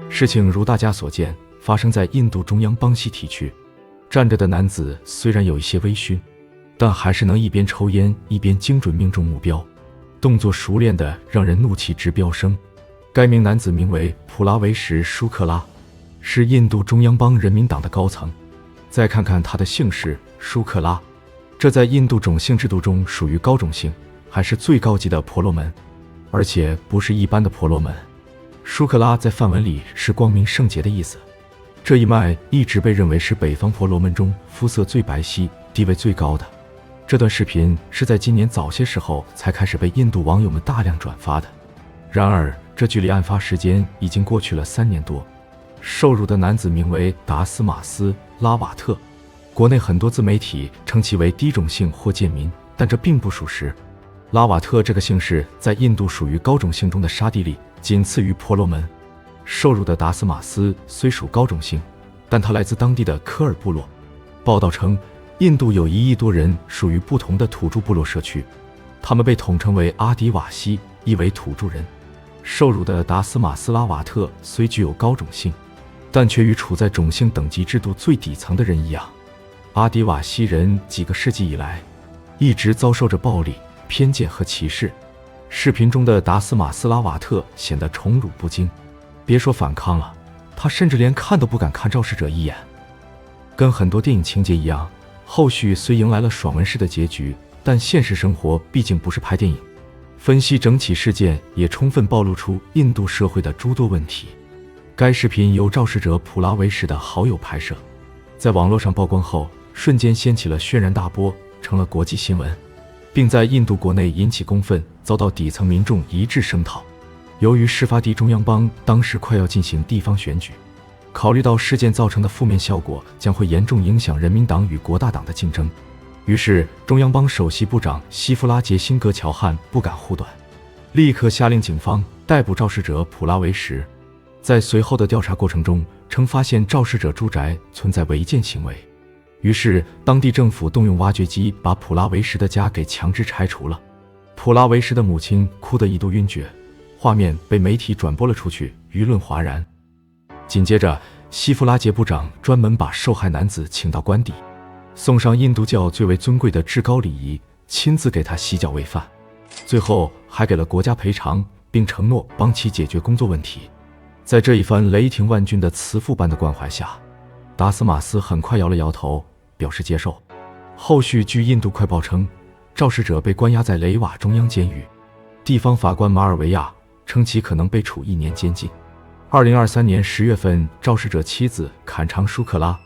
事情如大家所见，发生在印度中央邦西体区。站着的男子虽然有一些微醺，但还是能一边抽烟一边精准命中目标，动作熟练的让人怒气直飙升。该名男子名为普拉维什·舒克拉，是印度中央邦人民党的高层。再看看他的姓氏舒克拉，这在印度种姓制度中属于高种姓，还是最高级的婆罗门，而且不是一般的婆罗门。舒克拉在梵文里是光明圣洁的意思。这一脉一直被认为是北方婆罗门中肤色最白皙、地位最高的。这段视频是在今年早些时候才开始被印度网友们大量转发的。然而，这距离案发时间已经过去了3年多。受辱的男子名为达斯马斯·拉瓦特，国内很多自媒体称其为低种姓或贱民，但这并不属实。拉瓦特这个姓氏在印度属于高种姓中的沙地利，仅次于婆罗门。受辱的达斯马斯虽属高种姓，但他来自当地的科尔部落。报道称，印度有1亿多人属于不同的土著部落社区，他们被统称为阿迪瓦西，意为土著人。受辱的达斯马斯拉瓦特虽具有高种姓，但却与处在种姓等级制度最底层的人一样。阿迪瓦西人几个世纪以来一直遭受着暴力、偏见和歧视。视频中的达斯马斯拉瓦特显得宠辱不惊，别说反抗了，他甚至连看都不敢看肇事者一眼。跟很多电影情节一样，后续虽迎来了爽文式的结局，但现实生活毕竟不是拍电影。分析整起事件也充分暴露出印度社会的诸多问题。该视频由肇事者普拉维什的好友拍摄，在网络上曝光后，瞬间掀起了轩然大波，成了国际新闻，并在印度国内引起公愤，遭到底层民众一致声讨。由于事发地中央邦当时快要进行地方选举，考虑到事件造成的负面效果将会严重影响人民党与国大党的竞争，于是中央邦首席部长希夫拉杰辛格乔汉不敢护短，立刻下令警方逮捕肇事者普拉维什。在随后的调查过程中，称发现肇事者住宅存在违建行为，于是当地政府动用挖掘机把普拉维什的家给强制拆除了。普拉维什的母亲哭得一度晕厥，画面被媒体转播了出去，舆论哗然。紧接着，希夫拉杰部长专门把受害男子请到官邸，送上印度教最为尊贵的至高礼仪，亲自给他洗脚喂饭，最后还给了国家赔偿，并承诺帮其解决工作问题。在这一番雷霆万钧的慈父般的关怀下，达斯马斯很快摇了摇头，表示接受。后续据印度快报称，肇事者被关押在雷瓦中央监狱，地方法官马尔维亚称其可能被处1年监禁。2023年10月份，肇事者妻子坎长舒克拉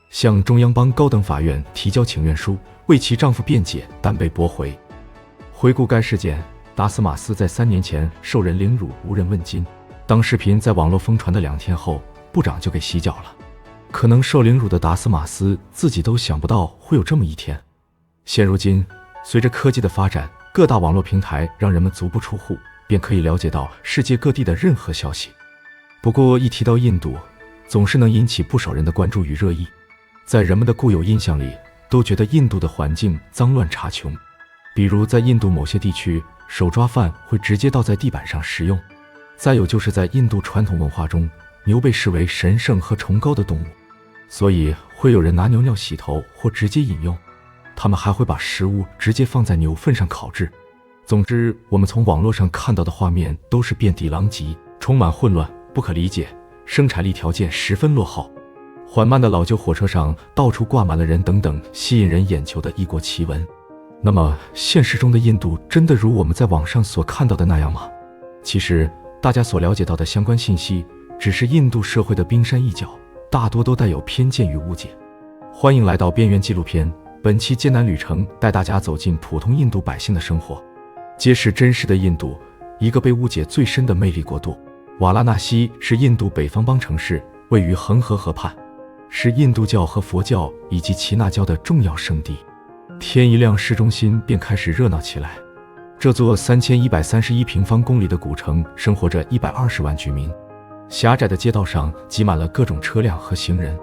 向中央邦高等法院提交请愿书，为其丈夫辩解，但被驳回。回顾该事件，达斯马斯在3年前受人凌辱，无人问津。当视频在网络疯传的2天后，部长就给洗脚了。可能受凌辱的达斯马斯自己都想不到会有这么一天。现如今，随着科技的发展，各大网络平台让人们足不出户便可以了解到世界各地的任何消息。不过一提到印度，总是能引起不少人的关注与热议。在人们的固有印象里，都觉得印度的环境脏乱差穷，比如在印度某些地区，手抓饭会直接倒在地板上食用。再有就是在印度传统文化中，牛被视为神圣和崇高的动物，所以会有人拿牛尿洗头或直接饮用。他们还会把食物直接放在牛粪上烤制。总之，我们从网络上看到的画面都是遍地狼藉，充满混乱，不可理解，生产力条件十分落后，缓慢的老旧火车上到处挂满了人等等吸引人眼球的异国奇闻。那么现实中的印度真的如我们在网上所看到的那样吗？其实大家所了解到的相关信息只是印度社会的冰山一角，大多都带有偏见与误解。欢迎来到边缘纪录片，本期艰难旅程带大家走进普通印度百姓的生活，揭示真实的印度，一个被误解最深的魅力国度。瓦拉纳西是印度北方邦城市，位于恒河河畔，是印度教和佛教以及耆那教的重要圣地。天一亮，市中心便开始热闹起来。这座3131平方公里的古城生活着120万居民，狭窄的街道上挤满了各种车辆和行人。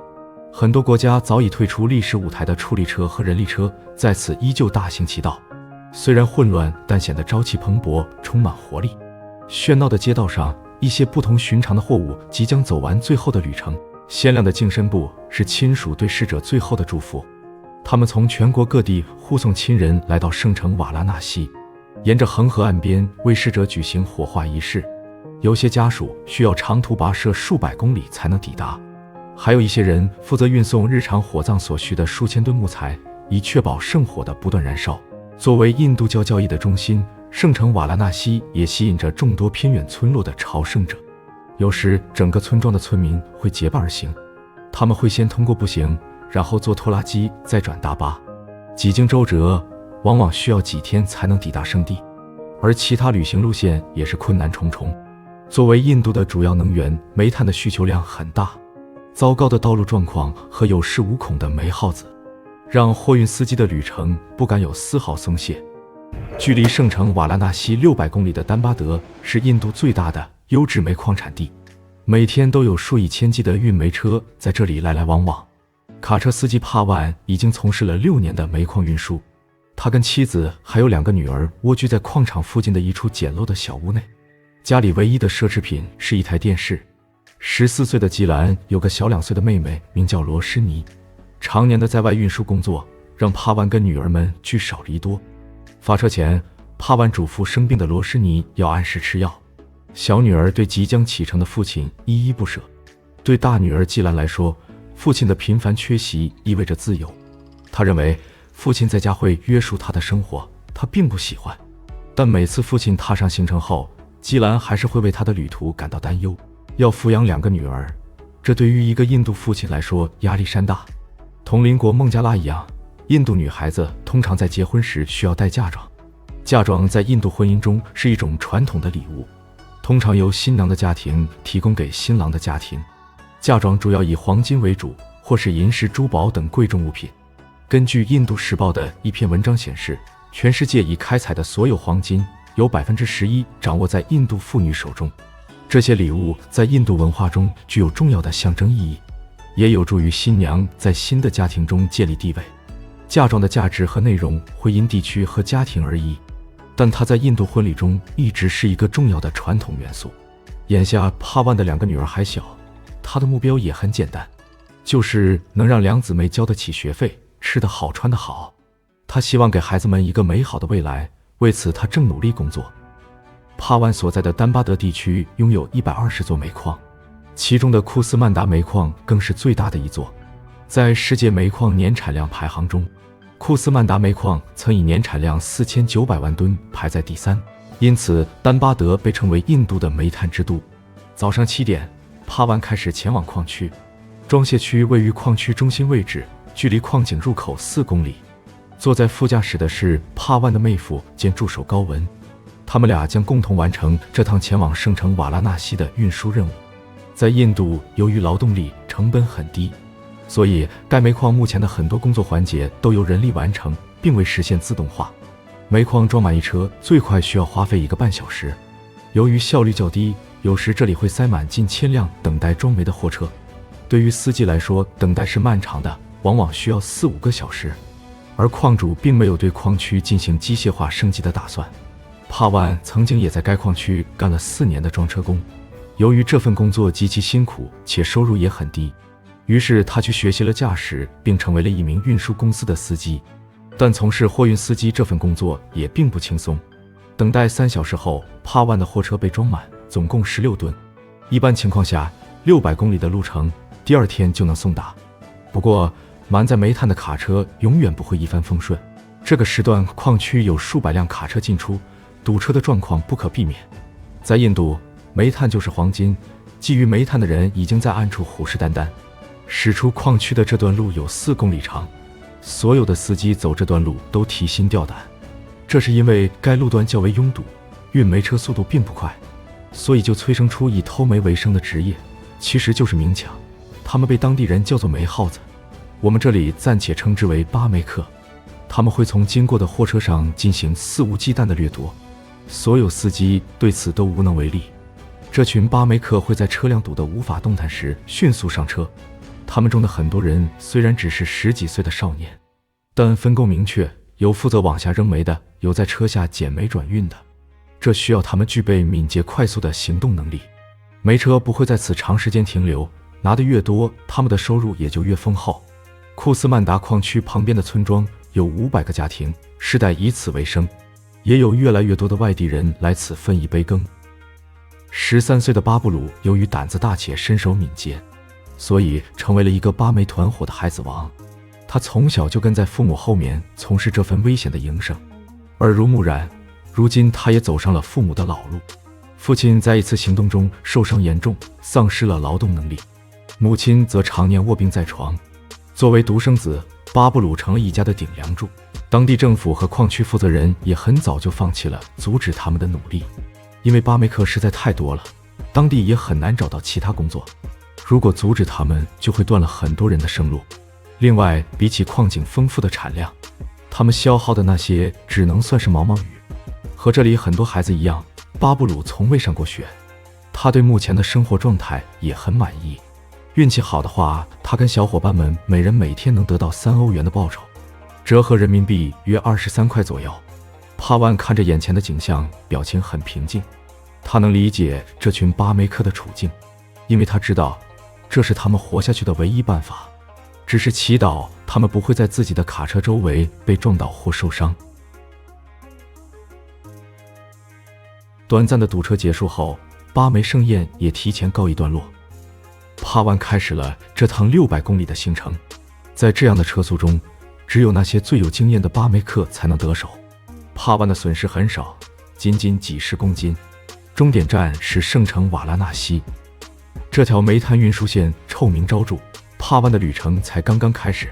很多国家早已退出历史舞台的处理车和人力车在此依旧大行其道，虽然混乱，但显得朝气蓬勃，充满活力。喧闹的街道上，一些不同寻常的货物即将走完最后的旅程。鲜亮的净身布是亲属对逝者最后的祝福。他们从全国各地护送亲人来到圣城瓦拉纳西，沿着恒河岸边为逝者举行火化仪式。有些家属需要长途跋涉数百公里才能抵达，还有一些人负责运送日常火葬所需的数千吨木材，以确保圣火的不断燃烧。作为印度教教义的中心，圣城瓦拉纳西也吸引着众多偏远村落的朝圣者。有时整个村庄的村民会结伴而行，他们会先通过步行，然后坐拖拉机，再转大巴，几经周折，往往需要几天才能抵达圣地。而其他旅行路线也是困难重重。作为印度的主要能源，煤炭的需求量很大。糟糕的道路状况和有恃无恐的煤耗子，让货运司机的旅程不敢有丝毫松懈。距离圣城瓦拉纳西600公里的丹巴德是印度最大的优质煤矿产地，每天都有数以千计的运煤车在这里来来往往。卡车司机帕万已经从事了6年的煤矿运输，他跟妻子还有2个女儿蜗居在矿场附近的一处简陋的小屋内，家里唯一的奢侈品是一台电视。14岁的吉兰有个小2岁的妹妹，名叫罗施尼。常年的在外运输工作让帕万跟女儿们聚少离多。发车前，帕万嘱咐生病的罗施尼要按时吃药。小女儿对即将启程的父亲依依不舍。对大女儿季兰来说，父亲的频繁缺席意味着自由。她认为父亲在家会约束她的生活，她并不喜欢。但每次父亲踏上行程后，季兰还是会为他的旅途感到担忧。要抚养2个女儿，这对于一个印度父亲来说压力山大。同邻国孟加拉一样，印度女孩子通常在结婚时需要戴嫁妆。嫁妆在印度婚姻中是一种传统的礼物，通常由新娘的家庭提供给新郎的家庭。嫁妆主要以黄金为主，或是银饰、珠宝等贵重物品。根据《印度时报》的一篇文章显示，全世界已开采的所有黄金有 11% 掌握在印度妇女手中。这些礼物在印度文化中具有重要的象征意义，也有助于新娘在新的家庭中建立地位。嫁妆的价值和内容会因地区和家庭而异，但它在印度婚礼中一直是一个重要的传统元素。眼下帕万的2个女儿还小，他的目标也很简单，就是能让2姊妹交得起学费，吃得好，穿得好。他希望给孩子们一个美好的未来，为此他正努力工作。帕万所在的丹巴德地区拥有120座煤矿，其中的库斯曼达煤矿更是最大的一座。在世界煤矿年产量排行中，库斯曼达煤矿曾以年产量4900万吨排在第3，因此丹巴德被称为印度的煤炭之都。早上7点，帕万开始前往矿区。装卸区位于矿区中心位置，距离矿井入口4公里。坐在副驾驶的是帕万的妹夫兼助手高文，他们俩将共同完成这趟前往圣城瓦拉纳西的运输任务。在印度，由于劳动力成本很低，所以该煤矿目前的很多工作环节都由人力完成，并未实现自动化。煤矿装满一车最快需要花费1个半小时。由于效率较低，有时这里会塞满近1000辆等待装煤的货车。对于司机来说，等待是漫长的，往往需要4、5个小时。而矿主并没有对矿区进行机械化升级的打算。帕万曾经也在该矿区干了4年的装车工，由于这份工作极其辛苦且收入也很低，于是他去学习了驾驶，并成为了一名运输公司的司机。但从事货运司机这份工作也并不轻松。等待3小时后，帕万的货车被装满，总共16吨。一般情况下，600公里的路程，第2天就能送达。不过，满载煤炭的卡车永远不会一帆风顺。这个时段，矿区有数百辆卡车进出，堵车的状况不可避免。在印度，煤炭就是黄金，觊觎煤炭的人已经在暗处虎视眈眈。驶出矿区的这段路有4公里长，所有的司机走这段路都提心吊胆。这是因为该路段较为拥堵，运煤车速度并不快，所以就催生出以偷煤为生的职业，其实就是明抢。他们被当地人叫做煤耗子，我们这里暂且称之为巴煤客。他们会从经过的货车上进行肆无忌惮的掠夺，所有司机对此都无能为力。这群巴煤客会在车辆堵得无法动弹时迅速上车，他们中的很多人虽然只是10几岁的少年，但分工明确，有负责往下扔煤的，有在车下捡煤转运的。这需要他们具备敏捷快速的行动能力。煤车不会在此长时间停留，拿得越多，他们的收入也就越丰厚。库斯曼达矿区旁边的村庄有500个家庭，世代以此为生，也有越来越多的外地人来此分一杯羹。13岁的巴布鲁由于胆子大且身手敏捷，所以成为了一个巴煤团伙的孩子王。他从小就跟在父母后面从事这份危险的营生，耳濡目染，如今他也走上了父母的老路。父亲在一次行动中受伤严重，丧失了劳动能力，母亲则常年卧病在床。作为独生子，巴布鲁成了一家的顶梁柱。当地政府和矿区负责人也很早就放弃了阻止他们的努力，因为巴煤客实在太多了，当地也很难找到其他工作。如果阻止他们，就会断了很多人的生路。另外，比起矿井丰富的产量，他们消耗的那些只能算是毛毛雨。和这里很多孩子一样，巴布鲁从未上过学，他对目前的生活状态也很满意。运气好的话，他跟小伙伴们每人每天能得到3欧元的报酬，折合人民币约23块左右。帕万看着眼前的景象，表情很平静。他能理解这群巴煤客的处境，因为他知道这是他们活下去的唯一办法，只是祈祷他们不会在自己的卡车周围被撞倒或受伤。短暂的堵车结束后，巴煤盛宴也提前告一段落。帕万开始了这趟600公里的行程。在这样的车速中，只有那些最有经验的巴煤客才能得手。帕万的损失很少，仅仅几十公斤。终点站是圣城瓦拉纳西。这条煤炭运输线臭名昭著，帕万的旅程才刚刚开始。